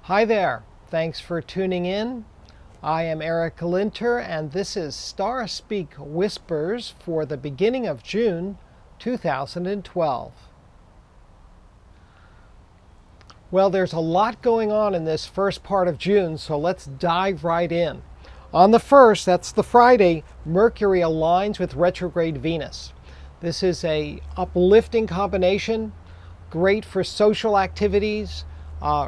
Hi there, thanks for tuning in. I am Eric Linter, and this is Star Speak Whispers for the beginning of June 2012. Well, there's a lot going on in this first part of June, so let's dive right in. On the 1st, that's the Friday, Mercury aligns with retrograde Venus. This is an uplifting combination, great for social activities,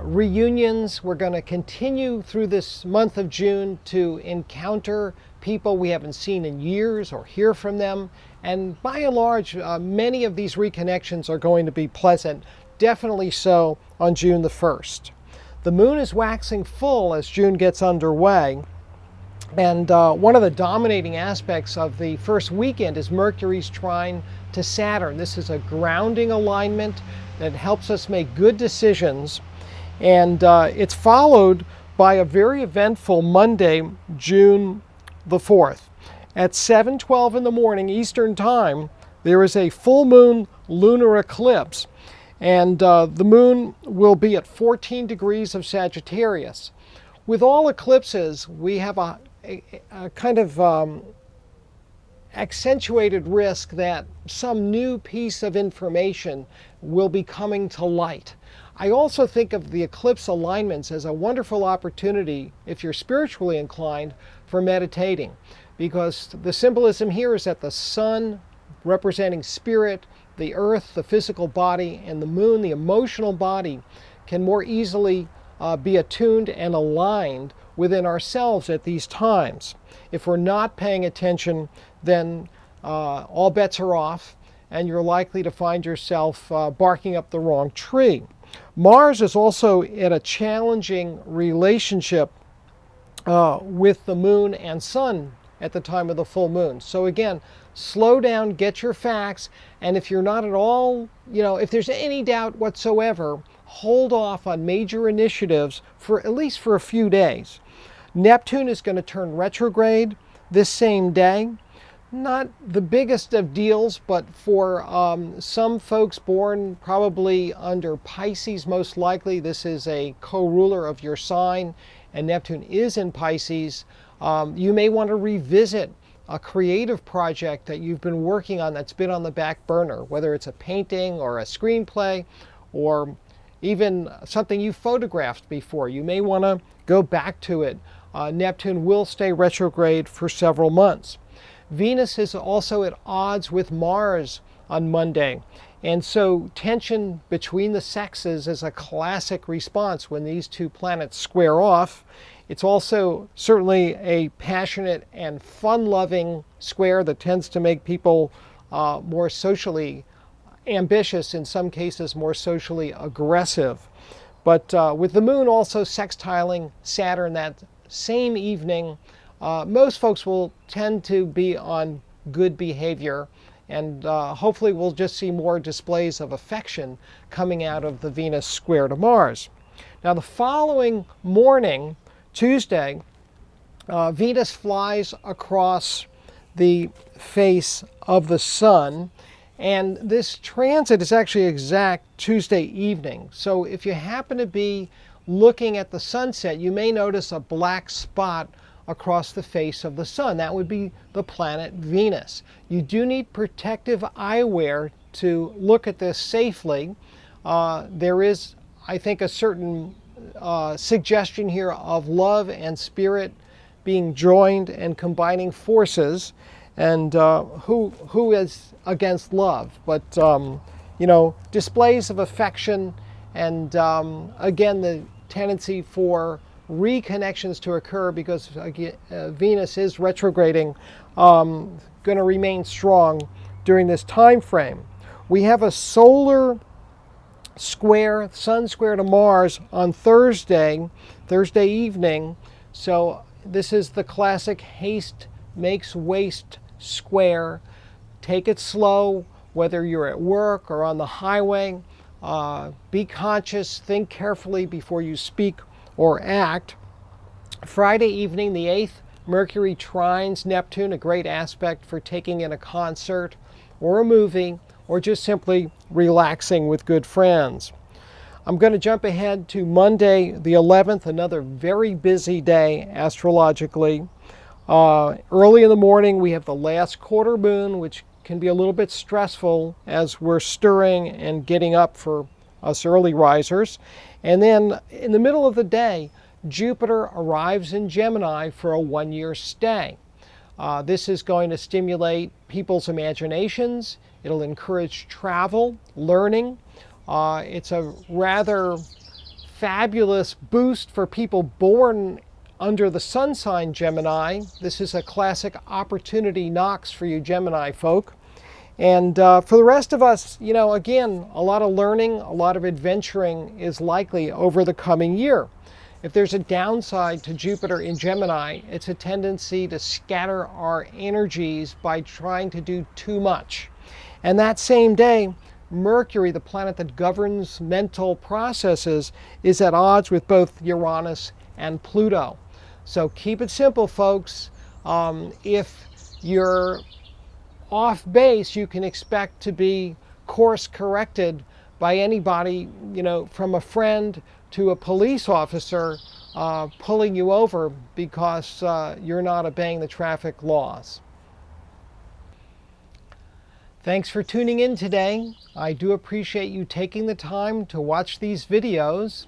reunions. We're going to continue through this month of June to encounter people we haven't seen in years or hear from them. And by and large, many of these reconnections are going to be pleasant, definitely so on June the 1st. The moon is waxing full as June gets underway. And one of the dominating aspects of the first weekend is Mercury's trine to Saturn. This is a grounding alignment that helps us make good decisions. And it's followed by a very eventful Monday, June the 4th. At 7:12 in the morning Eastern Time, there is a full moon lunar eclipse. And the moon will be at 14 degrees of Sagittarius. With all eclipses, we have a kind of accentuated risk that some new piece of information will be coming to light. I also think of the eclipse alignments as a wonderful opportunity, if you're spiritually inclined, for meditating. Because the symbolism here is that the sun, representing spirit, the earth, the physical body, and the moon, the emotional body, can more easily be attuned and aligned within ourselves at these times. If we're not paying attention, then all bets are off, and you're likely to find yourself barking up the wrong tree. Mars is also in a challenging relationship with the moon and sun at the time of the full moon. So again, slow down, get your facts, and if you're not at all, if there's any doubt whatsoever, hold off on major initiatives for at least for a few days. Neptune is going to turn retrograde this same day. Not the biggest of deals, but for some folks born probably under Pisces, most likely, this is a co-ruler of your sign, and Neptune is in Pisces. You may want to revisit a creative project that you've been working on that's been on the back burner, whether it's a painting or a screenplay or even something you photographed before. You may want to go back to it. Neptune will stay retrograde for several months. Venus is also at odds with Mars on Monday. And so tension between the sexes is a classic response when these two planets square off. It's also certainly a passionate and fun-loving square that tends to make people more socially ambitious, in some cases more socially aggressive. But with the moon also sextiling Saturn that same evening, most folks will tend to be on good behavior, and hopefully we'll just see more displays of affection coming out of the Venus square to Mars. Now the following morning, Tuesday, Venus flies across the face of the sun, and this transit is actually exact Tuesday evening. So if you happen to be looking at the sunset, you may notice a black spot across the face of the sun. That would be the planet Venus. You do need protective eyewear to look at this safely. There is, I think, a certain suggestion here of love and spirit being joined and combining forces, and who is against love? But displays of affection, and again, the tendency for reconnections to occur because Venus is retrograding, going to remain strong during this time frame. We have a solar square, sun square to Mars on Thursday evening. So this is the classic haste makes waste square. Take it slow, whether you're at work or on the highway. Be conscious, think carefully before you speak or act. Friday evening, the 8th, Mercury trines Neptune, a great aspect for taking in a concert or a movie or just simply relaxing with good friends. I'm going to jump ahead to Monday the 11th, another very busy day astrologically. Early in the morning we have the last quarter moon, which can be a little bit stressful as we're stirring and getting up for us early risers. And then in the middle of the day, Jupiter arrives in Gemini for a one-year stay. This is going to stimulate people's imaginations. It'll encourage travel, learning. It's a rather fabulous boost for people born under the sun sign Gemini. This is a classic opportunity knocks for you Gemini folk. And for the rest of us, you know, again, a lot of learning, a lot of adventuring is likely over the coming year. If there's a downside to Jupiter in Gemini, it's a tendency to scatter our energies by trying to do too much. And that same day, Mercury, the planet that governs mental processes, is at odds with both Uranus and Pluto. So keep it simple, folks. If you're off base, you can expect to be course corrected by anybody, you know, from a friend to a police officer pulling you over because you're not obeying the traffic laws. Thanks for tuning in today. I do appreciate you taking the time to watch these videos.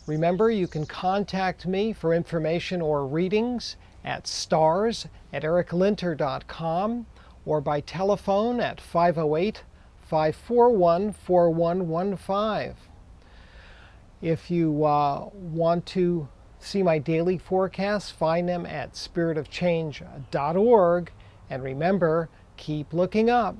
Remember, you can contact me for information or readings at stars@ericlinter.com or by telephone at 508-541-4115. If you want to see my daily forecasts, find them at spiritofchange.org. And remember, keep looking up.